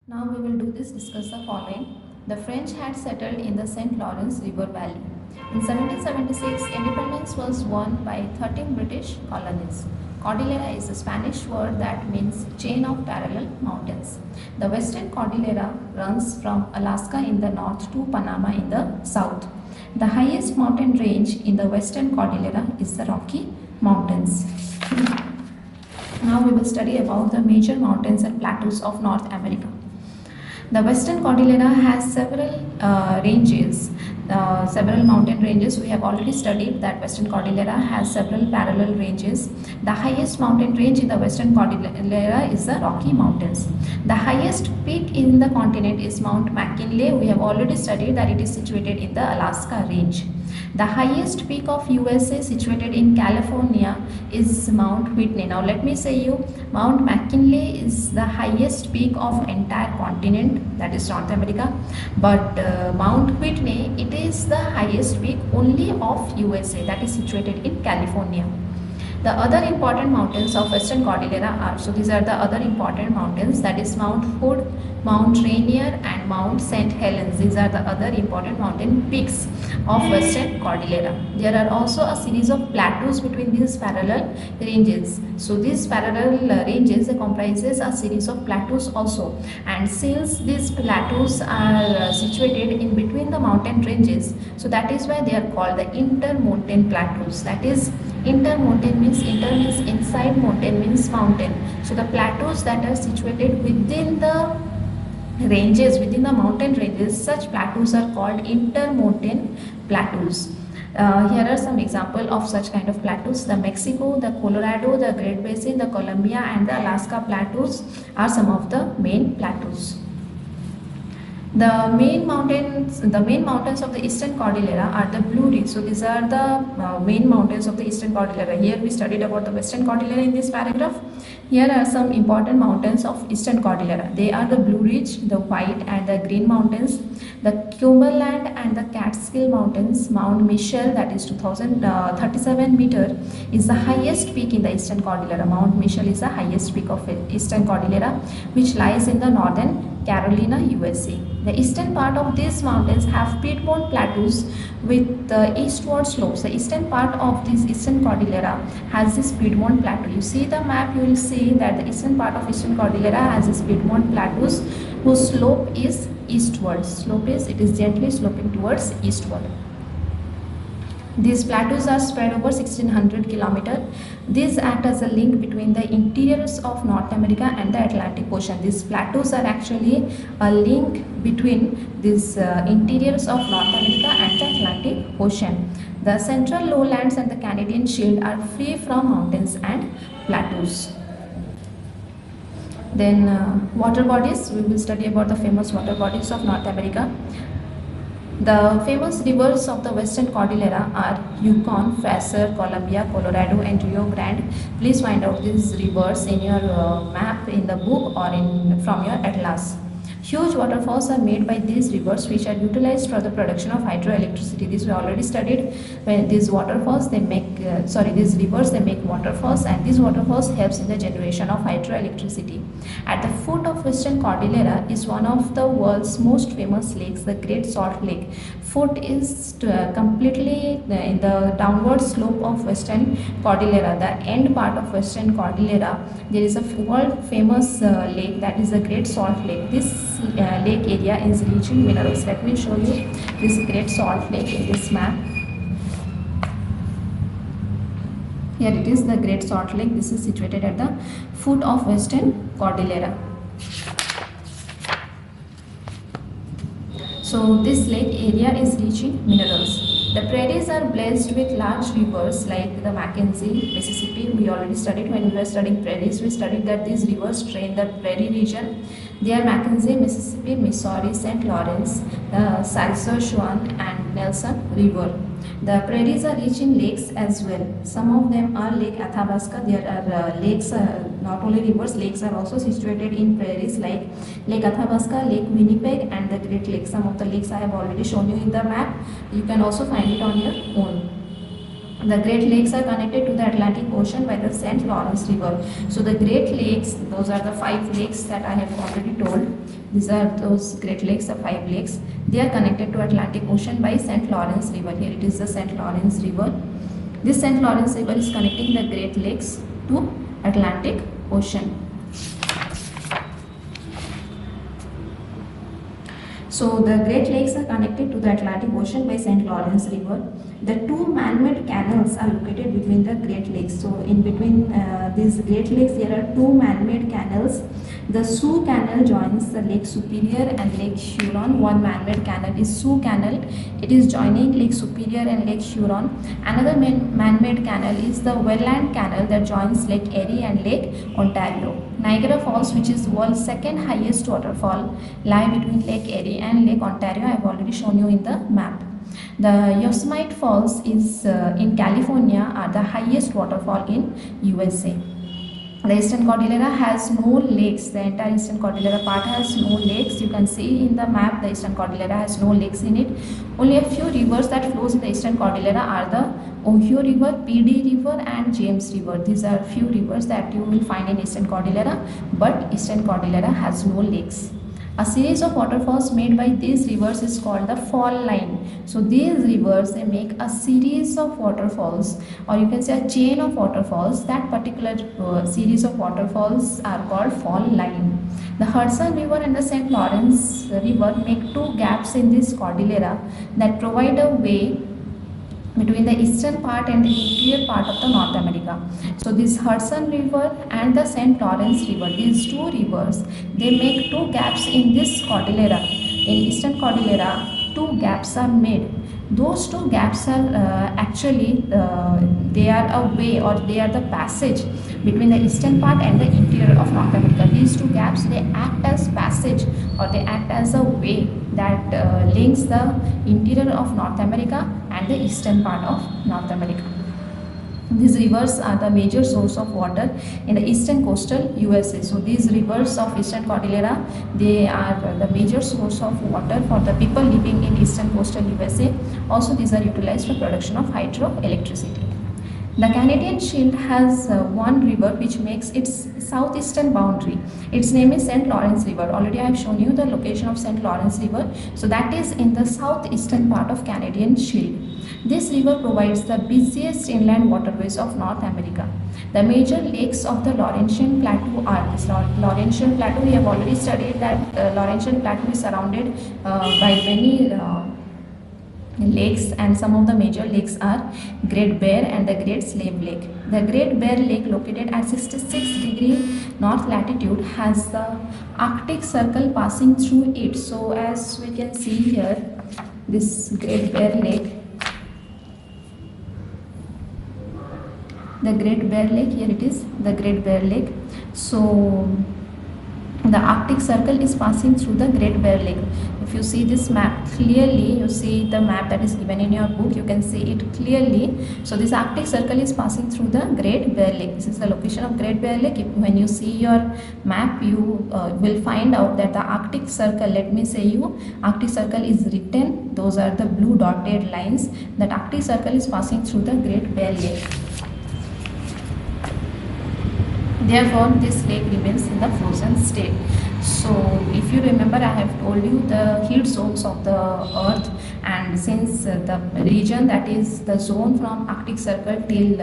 Now we will discuss the following. The French had settled in the St. Lawrence River Valley. In 1776, independence was won by 13 British colonies. Cordillera is a Spanish word that means chain of parallel mountains. The Western Cordillera runs from Alaska in the north to Panama in the south. The highest mountain range in the Western Cordillera is the Rocky Mountains. Now we will study about the major mountains and plateaus of North America. The Western Cordillera has several mountain ranges. We have already studied that Western Cordillera has several parallel ranges. The highest mountain range in the Western Cordillera is the Rocky Mountains. The highest peak in the continent is Mount McKinley. We have already studied that it is situated in the Alaska range. The highest peak of USA situated in California is Mount Whitney. Now let me say you, Mount McKinley is the highest peak of entire continent, that is North America, but Mount Whitney, it is the highest peak only of USA, that is situated in California. The other important mountains of Western Cordillera are, so these are the other important mountains, that is Mount Hood, Mount Rainier and Mount St. Helens. These are the other important mountain peaks of Western Cordillera. There are also a series of plateaus between these parallel ranges. So these parallel ranges comprises a series of plateaus also, and since these plateaus are situated in between the mountain ranges, so that is why they are called the intermountain plateaus. That is, intermountain means inter means inside, mountain means mountain. So the plateaus that are situated within the ranges, within the mountain ranges, such plateaus are called intermountain plateaus. Here are some examples of such kind of plateaus. The Mexico, the Colorado, the Great Basin, the Columbia and the Alaska plateaus are some of the main plateaus. The main mountains of the Eastern Cordillera are the Blue Ridge. So these are the main mountains of the Eastern Cordillera. Here we studied about the Western Cordillera in this paragraph. Here are some important mountains of Eastern Cordillera. They are the Blue Ridge, the White and the Green Mountains, the Cumberland and the Catskill Mountains. Mount Mitchell, that is 2037 meter, is the highest peak in the Eastern Cordillera. Mount Mitchell is the highest peak of Eastern Cordillera, which lies in the northern Carolina, USA. The eastern part of these mountains have Piedmont plateaus with eastward slopes. The eastern part of this Eastern Cordillera has this Piedmont plateau. You see the map, you will see that the eastern part of Eastern Cordillera has this Piedmont plateaus whose slope is eastward. It is gently sloping towards eastward. These plateaus are spread over 1600 km. These act as a link between the interiors of North America and the Atlantic Ocean. These plateaus are actually a link between these interiors of North America and the Atlantic Ocean. The central lowlands and the Canadian Shield are free from mountains and plateaus. Then water bodies. We will study about the famous water bodies of North America. The famous rivers of the Western Cordillera are Yukon, Fraser, Columbia, Colorado and Rio Grande. Please find out these rivers in your map in the book or from your atlas. Huge waterfalls are made by these rivers, which are utilized for the production of hydroelectricity. This we already studied. When these waterfalls they make these rivers they make waterfalls, and these waterfalls helps in the generation of hydroelectricity. At the foot of Western Cordillera is one of the world's most famous lakes, the Great Salt Lake. Foot is completely in the downward slope of Western Cordillera. The end part of Western Cordillera, there is a world famous lake, that is the Great Salt Lake. This lake area is rich in minerals. Let me show you this Great Salt Lake in this map. Here it is, the Great Salt Lake. This is situated at the foot of Western Cordillera. So this lake area is rich in minerals. The prairies are blessed with large rivers like the Mackenzie, Mississippi. We already studied when we were studying prairies. We studied that these rivers drain the prairie region. They are Mackenzie, Mississippi, Missouri, St. Lawrence, Saskatchewan and Nelson River. The prairies are rich in lakes as well. Some of them are Lake Athabasca. There are lakes, not only rivers, lakes are also situated in prairies like Lake Athabasca, Lake Winnipeg and the Great Lakes. Some of the lakes I have already shown you in the map. You can also find it on your own. The Great Lakes are connected to the Atlantic Ocean by the St. Lawrence River. So the Great Lakes, those are the 5 lakes that I have already told. These are those Great Lakes, the 5 lakes. They are connected to Atlantic Ocean by St. Lawrence River. Here it is the St. Lawrence River. This St. Lawrence River is connecting the Great Lakes to Atlantic Ocean. So the Great Lakes are connected to the Atlantic Ocean by St. Lawrence River. The two man-made canals are located between the Great Lakes. So in between these Great Lakes, there are two man-made canals. The Sioux Canal joins the Lake Superior and Lake Huron. One man-made canal is Sioux Canal. It is joining Lake Superior and Lake Huron. Another man-made canal is the Welland Canal that joins Lake Erie and Lake Ontario. Niagara Falls, which is the world's second highest waterfall, lie between Lake Erie and Lake Ontario. I have already shown you in the map. The Yosemite Falls is in California, are the highest waterfall in USA. The Eastern Cordillera has no lakes. The entire Eastern Cordillera part has no lakes. You can see in the map the Eastern Cordillera has no lakes in it. Only a few rivers that flows in the Eastern Cordillera are the Ohio River, PD River and James River. These are few rivers that you will find in Eastern Cordillera, but Eastern Cordillera has no lakes. A series of waterfalls made by these rivers is called the fall line. So these rivers, they make a series of waterfalls, or you can say a chain of waterfalls. That particular series of waterfalls are called fall line. The Hudson River and the St. Lawrence River make two gaps in this cordillera that provide a way between the eastern part and the interior part of the North America. So this Hudson River and the St. Lawrence River, these two rivers, they make two gaps in this cordillera. In Eastern Cordillera, two gaps are made. Those two gaps are actually they are a way, or they are the passage between the eastern part and the interior of North America. These two gaps, they act as passage, or they act as a way that links the interior of North America and the eastern part of North America. These rivers are the major source of water in the eastern coastal USA. So these rivers of Eastern Cordillera, they are the major source of water for the people living in eastern coastal USA. Also, these are utilized for production of hydroelectricity. The Canadian Shield has one river which makes its southeastern boundary. Its name is St. Lawrence River. Already I have shown you the location of St. Lawrence River. So that is in the southeastern part of Canadian Shield. This river provides the busiest inland waterways of North America. The major lakes of the Laurentian Plateau are this. Laurentian Plateau, we have already studied that Laurentian Plateau is surrounded by many lakes, and some of the major lakes are Great Bear and the Great Slave Lake. The Great Bear Lake, located at 66° north latitude, has the Arctic Circle passing through it. So as we can see here, this Great Bear Lake, the Great Bear Lake, here it is, the Great Bear Lake. So the Arctic Circle is passing through the Great Bear Lake. If you see this map clearly, you see the map that is given in your book, you can see it clearly. So this Arctic Circle is passing through the Great Bear Lake. This is the location of Great Bear Lake. When you see your map, you will find out that the Arctic Circle, let me say you, Arctic Circle is written, those are the blue dotted lines. That Arctic Circle is passing through the Great Bear Lake. Therefore, this lake remains in the frozen state. So, if you remember, I have told you the heat zones of the earth, and since the region, that is the zone from Arctic Circle till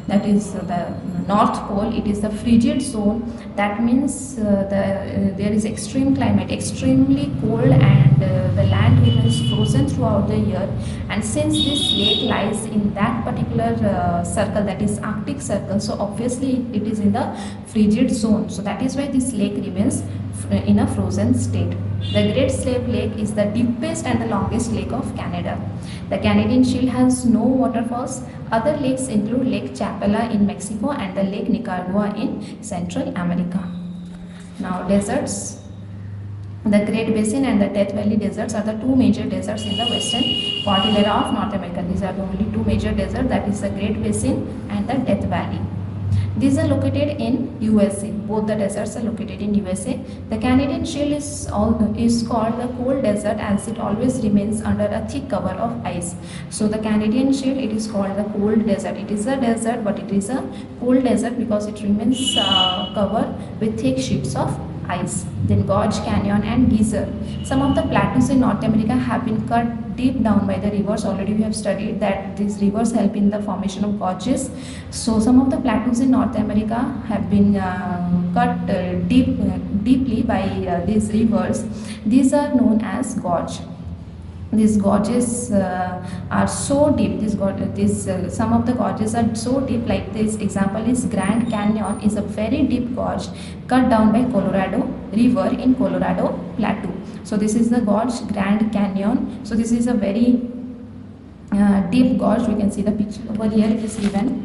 that is the North Pole, it is the frigid zone. That means there is extreme climate, extremely cold, and the land remains frozen throughout the year. And since this lake lies in that particular circle, that is Arctic Circle, so obviously it is in the frigid zone. So that is why this lake remains in a frozen state. The Great Slave Lake is the deepest and the longest lake of Canada. The Canadian Shield has no waterfalls. Other lakes include Lake Chapala in Mexico and the Lake Nicaragua in Central America. Now, deserts. The Great Basin and the Death Valley deserts are the two major deserts in the Western Cordillera of North America. These are the only two major deserts, that is the Great Basin and the Death Valley. These are located in USA. Both the deserts are located in USA. The Canadian Shield is called the cold desert as it always remains under a thick cover of ice. So the Canadian Shield, it is called the cold desert. It is a desert, but it is a cold desert because it remains covered with thick sheets of ice. Then Gorge Canyon and Geyser. Some of the plateaus in North America have been cut deep down by the rivers. Already we have studied that these rivers help in the formation of gorges. So some of the plateaus in North America have been cut deeply by these rivers. These are known as gorge. These gorges are so deep. Some of the gorges are so deep. Like this example is Grand Canyon is a very deep gorge cut down by Colorado River in Colorado Plateau. So this is the gorge Grand Canyon. So this is a very deep gorge. We can see the picture over here. It is given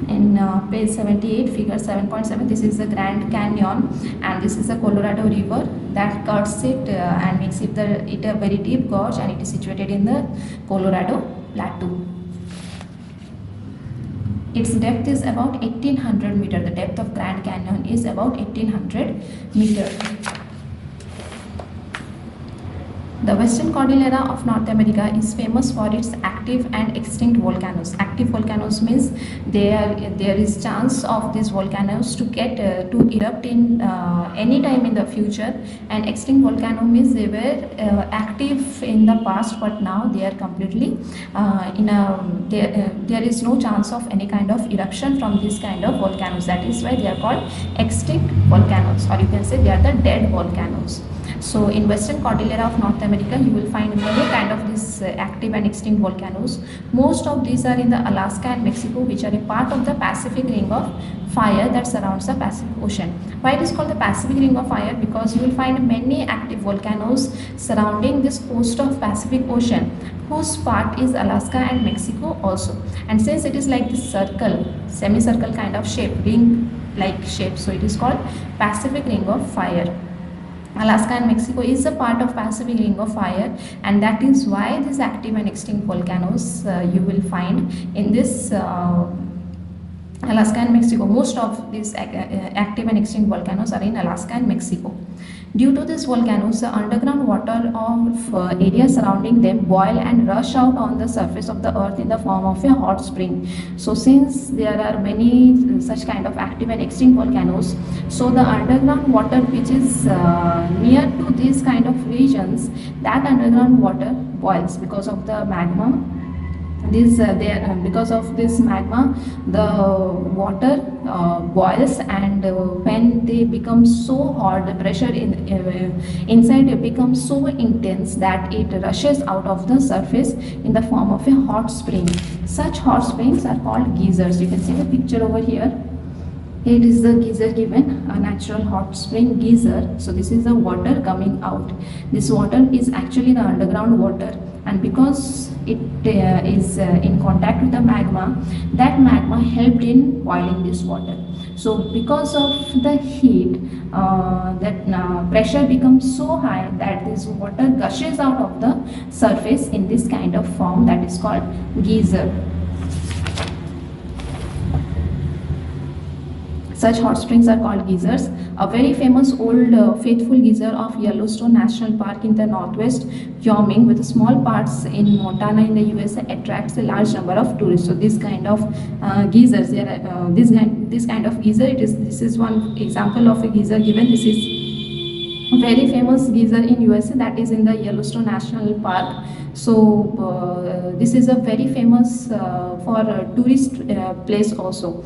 in page 78, figure 7.7. This is the Grand Canyon, and this is the Colorado River that cuts it and makes it a very deep gorge, and it is situated in the Colorado Plateau. Its depth is about 1800 meter. The depth of Grand Canyon is about 1800 meter. The Western Cordillera of North America is famous for its active and extinct volcanoes. Active volcanoes means there is chance of these volcanoes to get to erupt in any time in the future, and extinct volcano means they were active in the past, but now they are completely there is no chance of any kind of eruption from this kind of volcanoes. That is why they are called extinct volcanoes, or you can say they are the dead volcanoes. So in Western Cordillera of North America, you will find many kind of these active and extinct volcanoes. Most of these are in the Alaska and Mexico, which are a part of the Pacific Ring of Fire that surrounds the Pacific Ocean. Why it is called the Pacific Ring of Fire? Because you will find many active volcanoes surrounding this coast of Pacific Ocean, whose part is Alaska and Mexico also. And since it is like this circle, semicircle kind of shape, ring like shape, so it is called Pacific Ring of Fire. Alaska and Mexico is a part of Pacific Ring of Fire, and that is why these active and extinct volcanoes you will find in this Alaska and Mexico. Most of these active and extinct volcanoes are in Alaska and Mexico. Due to these volcanoes, the underground water of areas surrounding them boil and rush out on the surface of the earth in the form of a hot spring. So since there are many such kind of active and extinct volcanoes, so the underground water which is near to these kind of regions, that underground water boils because of the magma. Because of this magma, the water boils, and when they become so hot, the pressure inside it becomes so intense that it rushes out of the surface in the form of a hot spring. Such hot springs are called geysers. You can see the picture over here. It is the geyser given, a natural hot spring geyser. So this is the water coming out. This water is actually the underground water, and because it is in contact with the magma, that magma helped in boiling this water. So because of the heat, that pressure becomes so high that this water gushes out of the surface in this kind of form that is called geyser. Such hot springs are called geysers. A very famous old faithful geyser of Yellowstone National Park in the northwest Wyoming, with small parts in Montana in the USA, attracts a large number of tourists. So this kind of geysers, this kind of geyser, this is one example of a geyser given. This is a very famous geyser in USA, that is in the Yellowstone National Park. So this is a very famous for tourist place also.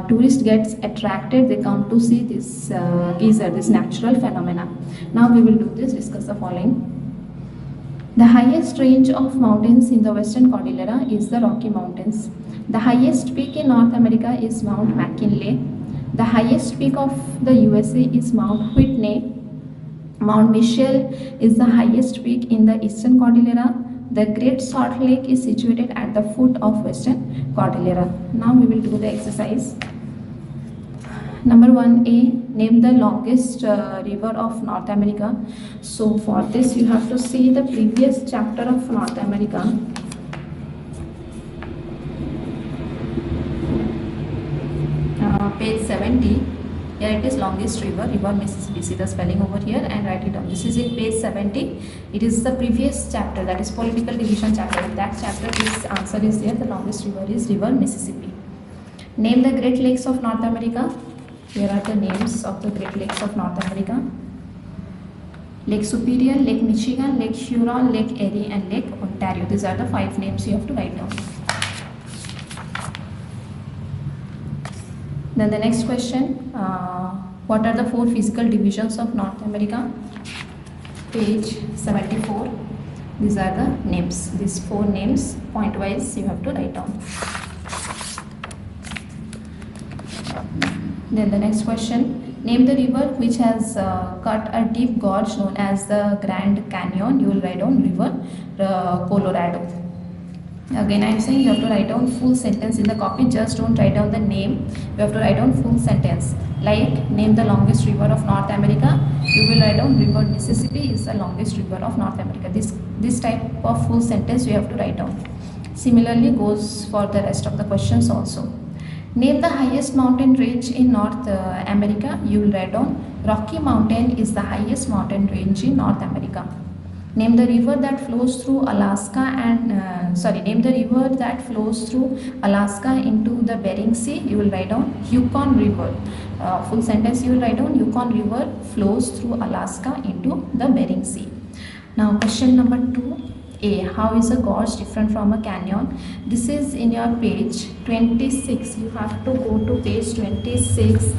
Tourist gets attracted, they come to see this geyser, this natural phenomena. Now we will discuss the following. The highest range of mountains in the Western Cordillera is the Rocky Mountains. The highest peak in North America is Mount McKinley. The highest peak of the USA is Mount Whitney. Mount Mitchell is the highest peak in the Eastern Cordillera. The Great Salt Lake is situated at the foot of Western Cordillera. Now we will do the exercise. Number 1A, name the longest river of North America. So for this you have to see the previous chapter of North America. Page 70. Here it is longest river, river Mississippi. See the spelling over here and write it down. This is in page 70. It is the previous chapter, that is political division chapter. In that chapter this answer is there. The longest river is river Mississippi. Name the Great Lakes of North America. Here are the names of the Great Lakes of North America. Lake Superior, Lake Michigan, Lake Huron, Lake Erie and Lake Ontario. These are the 5 names you have to write down. Then the next question, what are the 4 physical divisions of North America? Page 74. These are the names. These 4 names, point wise, you have to write down. Then the next question, name the river which has cut a deep gorge known as the Grand Canyon. You will write down River Colorado. Again, I am saying you have to write down full sentence in the copy. Just don't write down the name. You have to write down full sentence. Like, name the longest river of North America. You will write down River Mississippi is the longest river of North America. This type of full sentence you have to write down. Similarly goes for the rest of the questions also. Name the highest mountain range in North America. You will write down Rocky Mountain is the highest mountain range in North America. Name the river that flows through Alaska and name the river that flows through Alaska into the Bering Sea. You will write down Yukon River. Full sentence you will write down Yukon River flows through Alaska into the Bering Sea. Now question number 2A. How is a gorge different from a canyon? This is in your page 26. You have to go to page 26.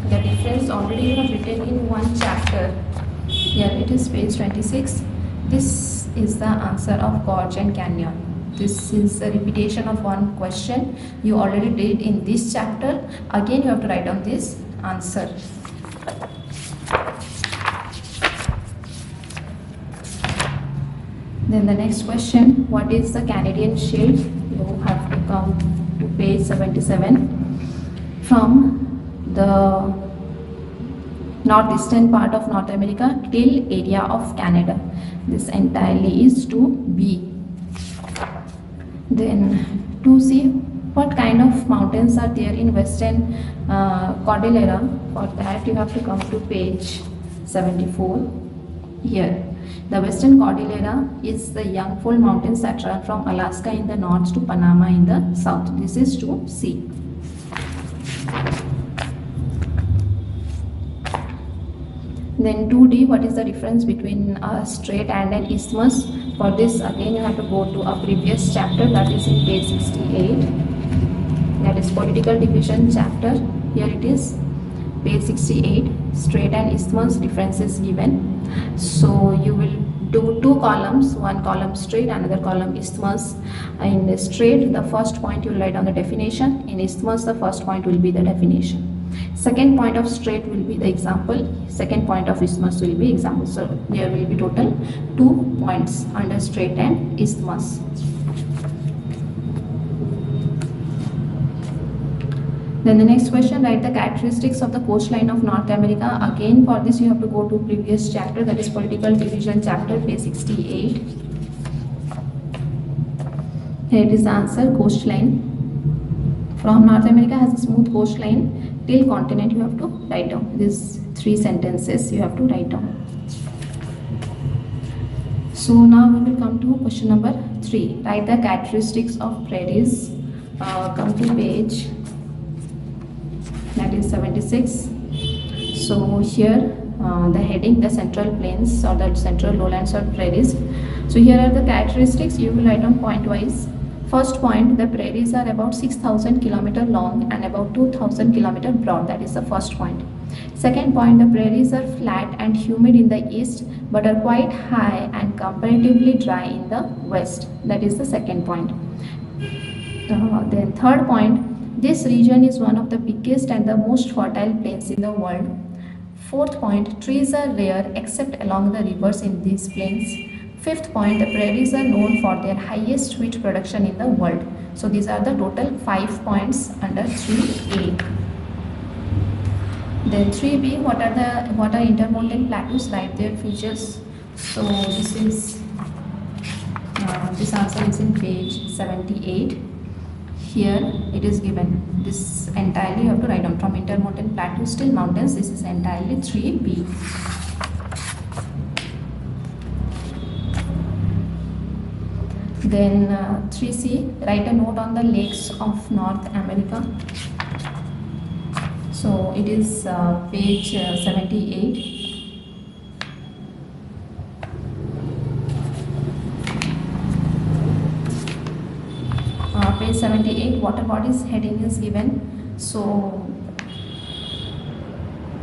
The difference already you have written in one chapter. Here it is page 26. This is the answer of gorge and canyon. This is a repetition of one question you already did in this chapter. Again you have to write down this answer. Then the next question, what is the Canadian Shield? You have to come to page 77. From the northeastern part of North America till area of Canada. This entirely is to B. Then to C, what kind of mountains are there in Western Cordillera? For that you have to come to page 74. Here, the Western Cordillera is the young fold mountains that run from Alaska in the north to Panama in the south. This is to C. Then 2D, what is the difference between a strait and an isthmus? For this again you have to go to a previous chapter, that is in page 68. That is political division chapter. Here it is, page 68. Strait and isthmus difference is given. So you will do 2 columns, one column strait, another column isthmus. In the strait, the first point you will write down the definition. In isthmus, the first point will be the definition. Second point of strait will be the example. Second point of isthmus will be example. So there will be total 2 points under strait and isthmus. Then the next question, write the characteristics of the coastline of North America. Again for this you have to go to previous chapter, that is political division chapter, page 68. Here it is the answer, coastline. From North America has a smooth coastline till continent. You have to write down these 3 sentences you have to write down. So now we will come to question number 3. Write the characteristics of prairies. Come to page, that is 76. So here the heading, the central plains or the central lowlands or prairies. So here are the characteristics. You will write down point wise. First point, the prairies are about 6,000 km long and about 2,000 km broad. That is the first point. Second point, the prairies are flat and humid in the east but are quite high and comparatively dry in the west. That is the second point. Then third point, this region is one of the biggest and the most fertile plains in the world. Fourth point, trees are rare except along the rivers in these plains. Fifth point, the prairies are known for their highest wheat production in the world. So these are the total 5 points under 3A. Then 3B, what are intermountain plateaus? Write their features. So this answer is in page 78. Here it is given. This entirely you have to write down from intermountain plateaus till mountains. This is entirely 3B. Then 3C, write a note on the lakes of North America. So it is page 78. Page 78, water bodies heading is given. So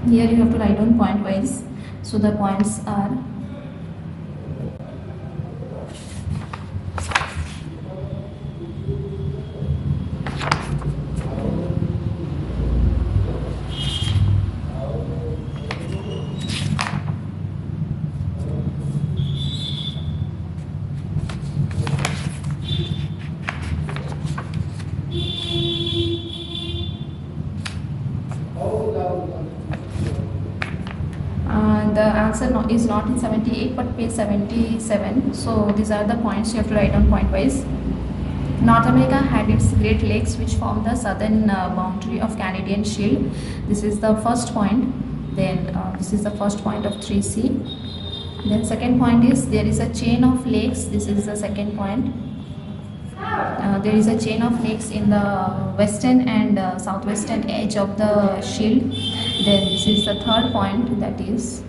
here you have to write down point wise. So the points are the answer is not in 78 but page 77. So these are the points you have to write down point wise. North America had its Great Lakes which form the southern boundary of Canadian Shield. This is the first point. Then this is the first point of 3C. Then second point is there is a chain of lakes. This is the second point. There is a chain of lakes in the western and southwestern edge of the shield. Then this is the third point, that is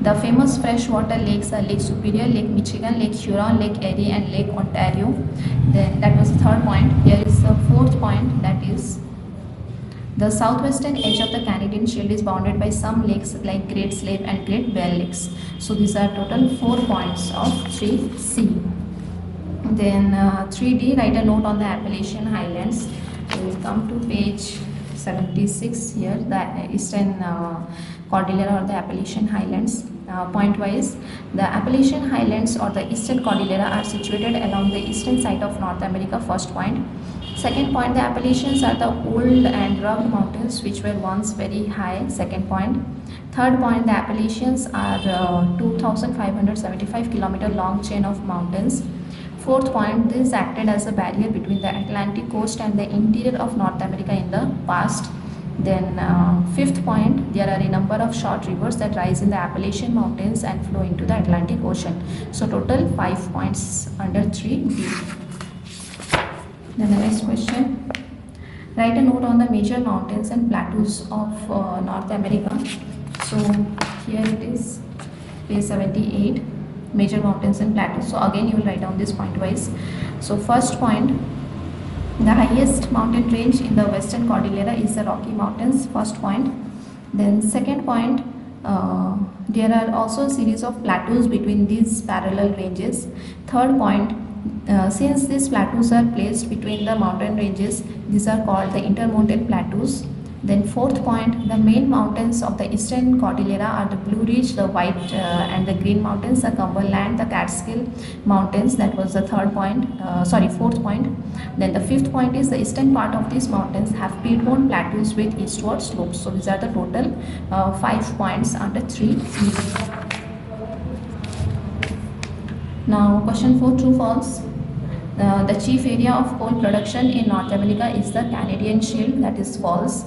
the famous freshwater lakes are Lake Superior, Lake Michigan, Lake Huron, Lake Erie and Lake Ontario. Then that was the third point. Here is the fourth point, that is the southwestern edge of the Canadian Shield is bounded by some lakes like Great Slave and Great Bear Lakes. So these are total 4 points of 3C. Then 3D, write a note on the Appalachian Highlands. We will come to page 76 here, the Eastern Cordillera or the Appalachian Highlands. Point wise, the Appalachian Highlands or the Eastern Cordillera are situated along the eastern side of North America. First point. Second point, the Appalachians are the old and rugged mountains which were once very high. Second point. Third point, the Appalachians are 2,575 kilometer long chain of mountains. Fourth point, this acted as a barrier between the Atlantic coast and the interior of North America in the past. Then fifth point, there are a number of short rivers that rise in the Appalachian Mountains and flow into the Atlantic Ocean. So total 5 points under 3B. Then the next question, write a note on the major mountains and plateaus of North America. So here it is, page 78, major mountains and plateaus. So again you will write down this point wise. So first point, the highest mountain range in the Western Cordillera is the Rocky Mountains. First point. Then second point, there are also a series of plateaus between these parallel ranges. Third point, since these plateaus are placed between the mountain ranges, these are called the intermountain plateaus. Then fourth point, the main mountains of the Eastern Cordillera are the Blue Ridge, the White and the Green Mountains, the Cumberland, the Catskill Mountains. That was the fourth point. Then the fifth point is the eastern part of these mountains have peat-bone plateaus with eastward slopes. So these are the total 5 points under 3. Now question 4, true false. The chief area of coal production in North America is the Canadian Shield. That is false.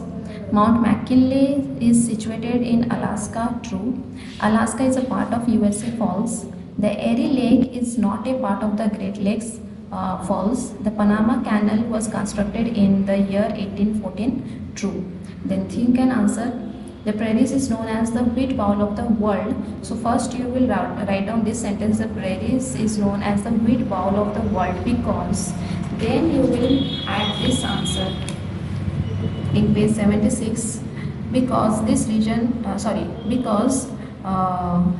Mount McKinley is situated in Alaska. True. Alaska is a part of USA. False. The Erie Lake is not a part of the Great Lakes. False. The Panama Canal was constructed in the year 1814. True. Then think and answer. The prairies is known as the wheat bowl of the world. So first you will write down this sentence, the prairies is known as the wheat bowl of the world because. Then you will add this answer in page 76, because this region, because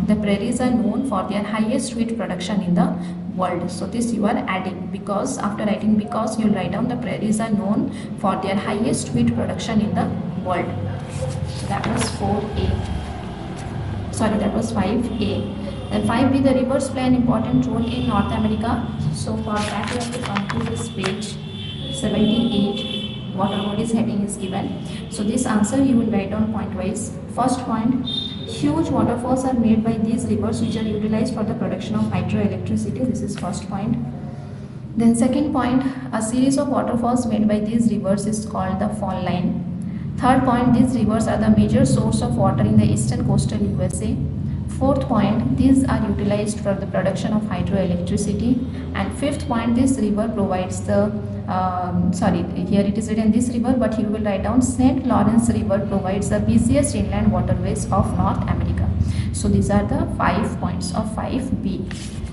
the prairies are known for their highest wheat production in the world. So this you are adding, because after writing because you will write down the prairies are known for their highest wheat production in the world. So that was 4A. Sorry, that was 5A. Then 5B, the rivers play an important role in North America. So for that you have to come to this page 78. Water bodies heading is given. So this answer you will write down point wise. First point, huge waterfalls are made by these rivers which are utilized for the production of hydroelectricity. This is first point. Then second point, a series of waterfalls made by these rivers is called the fall line. Third point, these rivers are the major source of water in the eastern coastal USA. Fourth point, these are utilized for the production of hydroelectricity. And fifth point, this river provides the sorry, here it is written this river, but you will write down St. Lawrence River provides the busiest inland waterways of North America. So these are the 5 points of 5B.